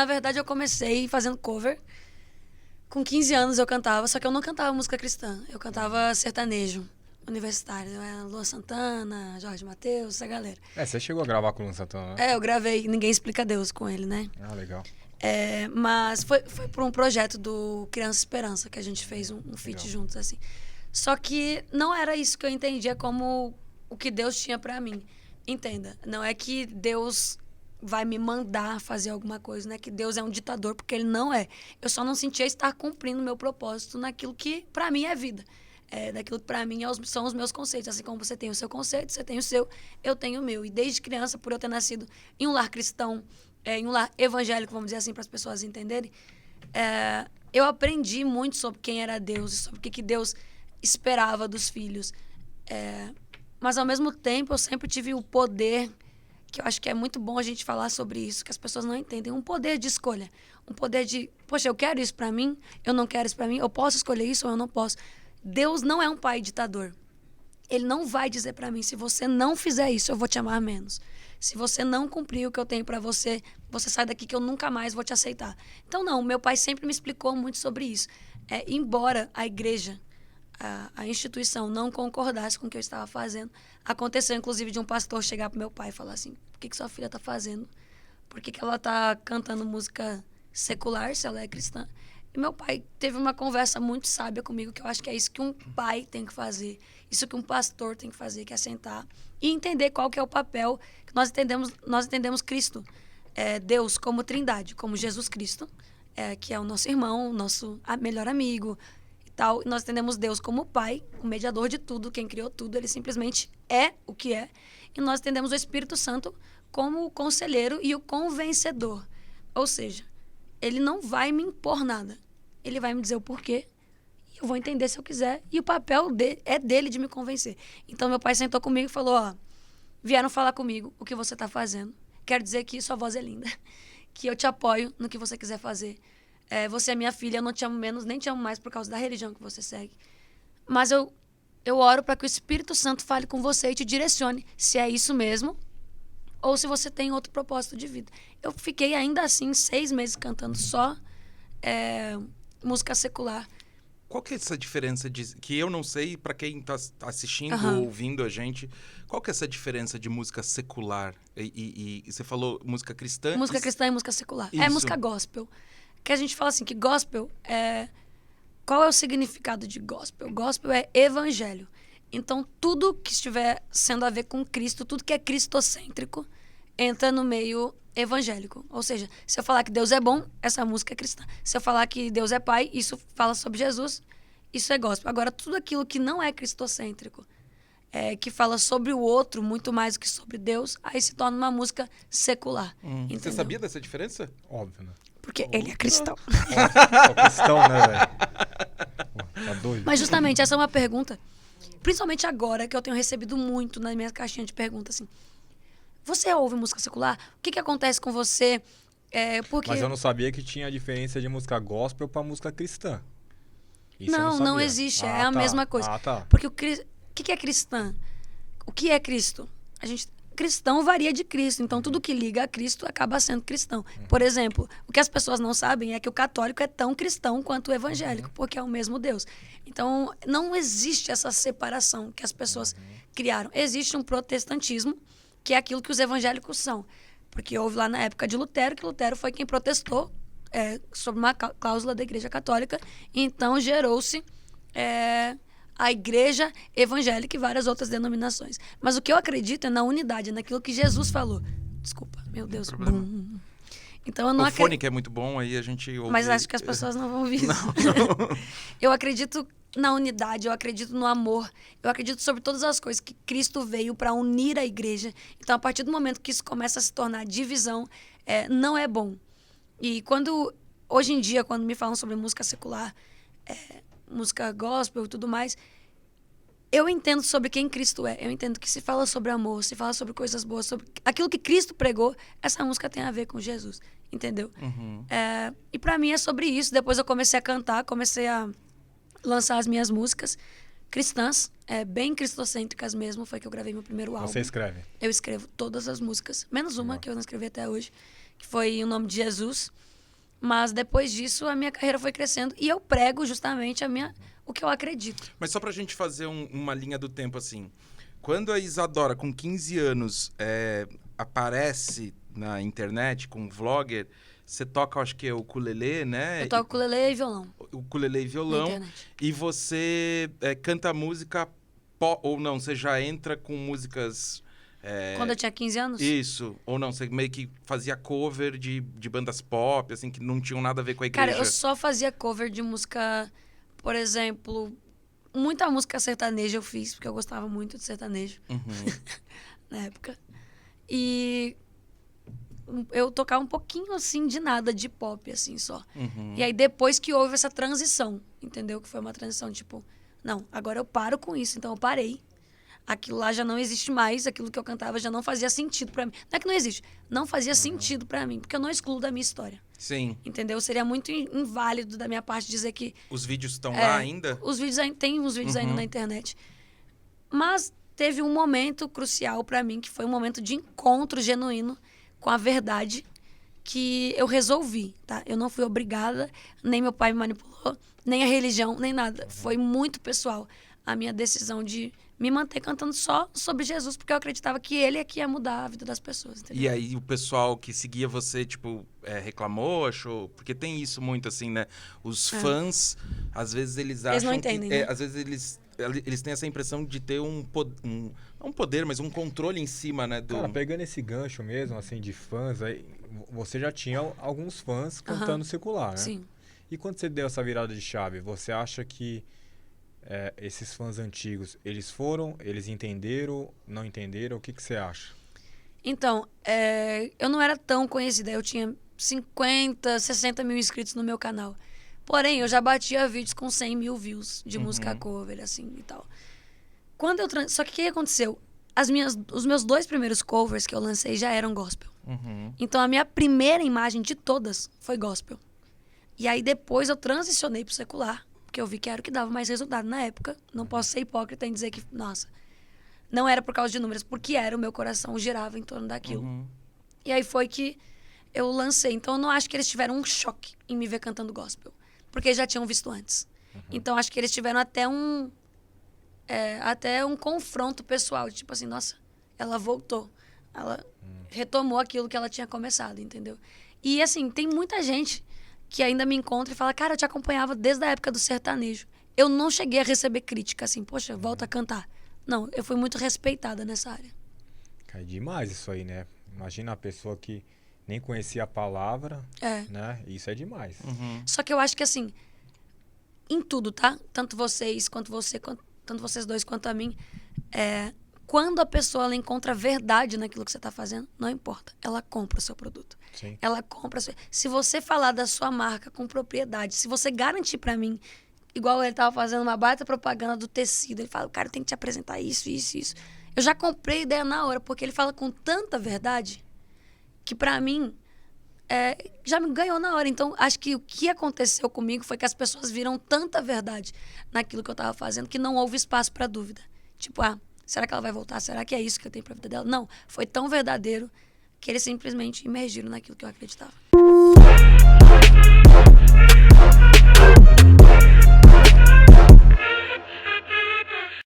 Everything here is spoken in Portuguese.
na verdade, eu comecei fazendo cover. Com 15 anos eu cantava, só que eu não cantava música cristã. Eu cantava sertanejo universitário. Luan Santana, Jorge Mateus, essa galera. Você chegou a gravar com o Luan Santana, né? Eu gravei Ninguém Explica Deus com ele, né? Ah, legal. Mas foi por um projeto do Criança Esperança, que a gente fez um feat juntos, assim. Só que não era isso que eu entendia como o que Deus tinha pra mim. Entenda, não é que Deus vai me mandar fazer alguma coisa, não é que Deus é um ditador, porque ele não é. Eu só não sentia estar cumprindo o meu propósito naquilo que pra mim é vida. Daquilo que pra mim são os meus conceitos. Assim como você tem o seu conceito, você tem o seu, eu tenho o meu. E desde criança, por eu ter nascido em um lar cristão, em um lar evangélico, vamos dizer assim, para as pessoas entenderem, eu aprendi muito sobre quem era Deus e sobre o que Deus esperava dos filhos. Mas, ao mesmo tempo, eu sempre tive o poder, que eu acho que é muito bom a gente falar sobre isso, que as pessoas não entendem, um poder de escolha. Um poder de, poxa, eu quero isso pra mim, eu não quero isso pra mim, eu posso escolher isso ou eu não posso. Deus não é um pai ditador. Ele não vai dizer pra mim, se você não fizer isso, eu vou te amar menos. Se você não cumprir o que eu tenho pra você, você sai daqui que eu nunca mais vou te aceitar. Então, não, meu pai sempre me explicou muito sobre isso. Embora a igreja, a instituição não concordasse com o que eu estava fazendo, aconteceu, inclusive, de um pastor chegar pro meu pai e falar assim, o que sua filha tá fazendo? Por que ela tá cantando música secular, se ela é cristã? E meu pai teve uma conversa muito sábia comigo, que eu acho que é isso que um pai tem que fazer, isso que um pastor tem que fazer, que é sentar e entender qual que é o papel que nós entendemos Cristo, Deus como trindade, como Jesus Cristo, que é o nosso irmão, o nosso melhor amigo e tal. E nós entendemos Deus como pai, o mediador de tudo, quem criou tudo, ele simplesmente é o que é. E nós entendemos o Espírito Santo como o conselheiro e o convencedor. Ou seja, ele não vai me impor nada. Ele vai me dizer o porquê e eu vou entender se eu quiser. E o papel é dele de me convencer. Então, meu pai sentou comigo e falou, vieram falar comigo o que você está fazendo. Quero dizer que sua voz é linda. Que eu te apoio no que você quiser fazer. Você é minha filha, eu não te amo menos, nem te amo mais por causa da religião que você segue. Mas eu oro para que o Espírito Santo fale com você e te direcione se é isso mesmo ou se você tem outro propósito de vida. Eu fiquei ainda assim 6 meses cantando só música secular. Qual que é essa diferença que eu não sei, para quem está assistindo ou ouvindo a gente, qual que é essa diferença de música secular? E você falou música cristã? Música cristã e música secular. Isso. É música gospel. Que a gente fala assim, que gospel qual é o significado de gospel? Gospel é evangelho. Então, tudo que estiver sendo a ver com Cristo, tudo que é cristocêntrico, entra no meio evangélico. Ou seja, se eu falar que Deus é bom, essa música é cristã. Se eu falar que Deus é pai, isso fala sobre Jesus, isso é gospel. Agora, tudo aquilo que não é cristocêntrico, que fala sobre o outro muito mais do que sobre Deus, aí se torna uma música secular. Você sabia dessa diferença? Óbvio, né? Porque ele é cristão. Sou cristão, né, velho? Tá doido. Mas justamente, essa é uma pergunta, principalmente agora, que eu tenho recebido muito na minha caixinha de perguntas, assim. Você ouve música secular? O que acontece com você? Porque... Mas eu não sabia que tinha a diferença de música gospel pra música cristã. Isso eu não sabia. existe. É a mesma coisa. Tá. Porque o que é cristã? O que é Cristo? Cristão varia de Cristo. Então, tudo que liga a Cristo acaba sendo cristão. Por exemplo, o que as pessoas não sabem é que o católico é tão cristão quanto o evangélico, porque é o mesmo Deus. Então, não existe essa separação que as pessoas criaram. Existe um protestantismo, que é aquilo que os evangélicos são. Porque houve lá na época de Lutero, que Lutero foi quem protestou sobre uma cláusula da Igreja Católica. E então gerou-se a Igreja Evangélica e várias outras denominações. Mas o que eu acredito é na unidade, naquilo que Jesus falou. Desculpa, meu Deus. Bum. Então eu não acredito. O fone que é muito bom, aí a gente ouve... Mas acho que as pessoas não vão ouvir isso. Não. Eu acredito na unidade, eu acredito no amor, eu acredito sobre todas as coisas que Cristo veio para unir a igreja. Então, a partir do momento que isso começa a se tornar divisão, não é bom. E hoje em dia, quando me falam sobre música secular, música gospel e tudo mais, eu entendo sobre quem Cristo é. Eu entendo que se fala sobre amor, se fala sobre coisas boas, sobre aquilo que Cristo pregou, essa música tem a ver com Jesus, entendeu? E para mim é sobre isso. Depois eu comecei a cantar, comecei a lançar as minhas músicas cristãs, bem cristocêntricas mesmo. Foi que eu gravei meu primeiro álbum. Você escreve? Eu escrevo todas as músicas, menos uma que eu não escrevi até hoje, que foi O Nome de Jesus. Mas depois disso, a minha carreira foi crescendo e eu prego justamente o que eu acredito. Mas só pra gente fazer uma linha do tempo assim. Quando a Isadora, com 15 anos, aparece na internet com um vlogger, você toca, acho que é o ukulele, né? Eu toco ukulele e violão. O ukulele e Na violão. internet. E você canta música ou não, você já entra com músicas... Quando eu tinha 15 anos? Isso, ou não, você meio que fazia cover de bandas pop, assim, que não tinham nada a ver com a igreja. Cara, eu só fazia cover de música, por exemplo, muita música sertaneja eu fiz, porque eu gostava muito de sertanejo na época. E eu tocava um pouquinho, assim, de nada, de pop, assim, só. E aí, depois que houve essa transição, entendeu? Que foi uma transição, tipo, não, agora eu paro com isso, então eu parei. Aquilo lá já não existe mais, aquilo que eu cantava já não fazia sentido pra mim. Não é que não existe, não fazia sentido pra mim, porque eu não excluo da minha história. Sim. Entendeu? Seria muito inválido da minha parte dizer que... Os vídeos estão lá ainda? Os vídeos, tem uns vídeos ainda na internet. Mas teve um momento crucial pra mim, que foi um momento de encontro genuíno com a verdade, que eu resolvi, tá? Eu não fui obrigada, nem meu pai me manipulou, nem a religião, nem nada. Foi muito pessoal a minha decisão de me manter cantando só sobre Jesus, porque eu acreditava que ele é que ia mudar a vida das pessoas, entendeu? E aí o pessoal que seguia você, tipo, reclamou, achou... Porque tem isso muito, assim, né? Os fãs, às vezes eles acham não entendem, que... né? Às vezes eles têm essa impressão de ter não um poder, mas um controle em cima, né? Cara, pegando esse gancho mesmo, assim, de fãs, aí você já tinha alguns fãs cantando secular, né? Sim. E quando você deu essa virada de chave, você acha que esses fãs antigos, eles entenderam, não entenderam? O que você acha? Então, eu não era tão conhecida. Eu tinha 50, 60 mil inscritos no meu canal. Porém, eu já batia vídeos com 100 mil views de música cover, assim, e tal. Só que o que aconteceu? Os meus 2 primeiros covers que eu lancei já eram gospel. Então, a minha primeira imagem de todas foi gospel. E aí, depois, eu transicionei pro secular, porque eu vi que era o que dava mais resultado na época. Não posso ser hipócrita em dizer que, nossa, não era por causa de números, porque o meu coração girava em torno daquilo. E aí foi que eu lancei. Então, eu não acho que eles tiveram um choque em me ver cantando gospel, porque eles já tinham visto antes. Então, acho que eles tiveram até um confronto pessoal, de tipo assim, nossa, ela voltou. Ela retomou aquilo que ela tinha começado, entendeu? E, assim, tem muita gente que ainda me encontra e fala, cara, eu te acompanhava desde a época do sertanejo. Eu não cheguei a receber crítica, assim, poxa, volta a cantar. Não, eu fui muito respeitada nessa área. É demais isso aí, né? Imagina a pessoa que nem conhecia a palavra, né? Isso é demais. Só que eu acho que, assim, em tudo, tá? Tanto vocês, tanto vocês dois quanto a mim, quando a pessoa ela encontra verdade naquilo que você está fazendo, não importa, ela compra o seu produto. Sim. Ela compra. Se você falar da sua marca com propriedade, se você garantir pra mim, igual ele tava fazendo uma baita propaganda do tecido, ele fala, cara, tem que te apresentar isso, isso, isso. Eu já comprei a ideia na hora, porque ele fala com tanta verdade que pra mim já me ganhou na hora. Então, acho que o que aconteceu comigo foi que as pessoas viram tanta verdade naquilo que eu tava fazendo que não houve espaço pra dúvida. Tipo, será que ela vai voltar? Será que é isso que eu tenho pra vida dela? Não, foi tão verdadeiro que eles simplesmente imergiram naquilo que eu acreditava.